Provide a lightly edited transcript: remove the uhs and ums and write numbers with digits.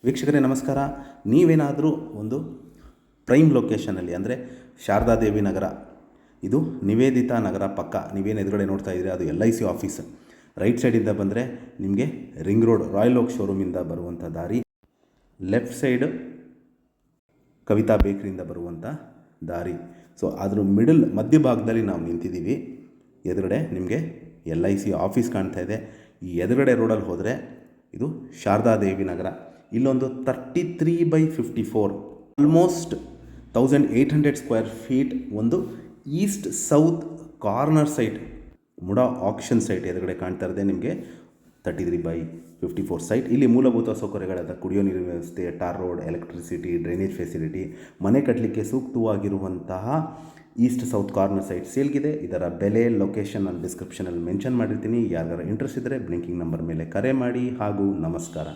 ವೀಕ್ಷಕರೇ ನಮಸ್ಕಾರ. ನೀವೇನಾದರೂ ಒಂದು ಪ್ರೈಮ್ ಲೊಕೇಶನಲ್ಲಿ ಅಂದರೆ ಶಾರದಾದೇವಿ ನಗರ, ಇದು ನಿವೇದಿತಾ ನಗರ ಪಕ್ಕ ನೀವೇನು ಎದುರುಗಡೆ ನೋಡ್ತಾ ಇದ್ದೀರಿ ಅದು LIC ಆಫೀಸ್. ರೈಟ್ ಸೈಡಿಂದ ಬಂದರೆ ನಿಮಗೆ ರಿಂಗ್ ರೋಡ್ ರಾಯಲ್ ಓಕ್ ಶೋರೂಮಿಂದ ಬರುವಂಥ ದಾರಿ, ಲೆಫ್ಟ್ ಸೈಡ್ ಕವಿತಾ ಬೇಕ್ರಿಯಿಂದ ಬರುವಂಥ ದಾರಿ. ಸೊ ಅದ್ರ ಮಧ್ಯಭಾಗದಲ್ಲಿ ನಾವು ನಿಂತಿದ್ದೀವಿ. ಎದುರುಗಡೆ ನಿಮಗೆ LIC ಆಫೀಸ್ ಕಾಣ್ತಾ ಇದೆ. ಈ ಎದುರುಗಡೆ ರೋಡಲ್ಲಿ ಹೋದರೆ ಇದು ಶಾರದಾದೇವಿ ನಗರ. ಇಲ್ಲೊಂದು 33/54 ಆಲ್ಮೋಸ್ಟ್ 1800 ಸ್ಕ್ವೇರ್ ಫೀಟ್ ಒಂದು East south corner site, MUDA action site ಎದುರುಗಡೆ ಕಾಣ್ತಾ ಇರೋದೇ ನಿಮಗೆ 33/54 ಸೈಟ್. ಇಲ್ಲಿ ಮೂಲಭೂತ ಸೌಕರ್ಯಗಳಾದ ಕುಡಿಯೋ ನೀರಿನ ವ್ಯವಸ್ಥೆ, tar road, electricity, drainage facility, ಮನೆ ಕಟ್ಟಲಿಕ್ಕೆ ಸೂಕ್ತವಾಗಿರುವಂತಹ ಈಸ್ಟ್ ಸೌತ್ ಕಾರ್ನರ್ ಸೈಟ್ ಸೇಲ್ಗಿದೆ. ಇದರ ಬೆಲೆ, ಲೊಕೇಶನ್ ನಾನು ಡಿಸ್ಕ್ರಿಪ್ಷನಲ್ಲಿ ಮೆನ್ಷನ್ ಮಾಡಿರ್ತೀನಿ. ಯಾರಿಗಾರ ಇಂಟ್ರೆಸ್ಟ್ ಇದ್ದರೆ ಬ್ಲಿಂಕಿಂಗ್ ನಂಬರ್ ಮೇಲೆ ಕರೆ ಮಾಡಿ. ಹಾಗೂ ನಮಸ್ಕಾರ.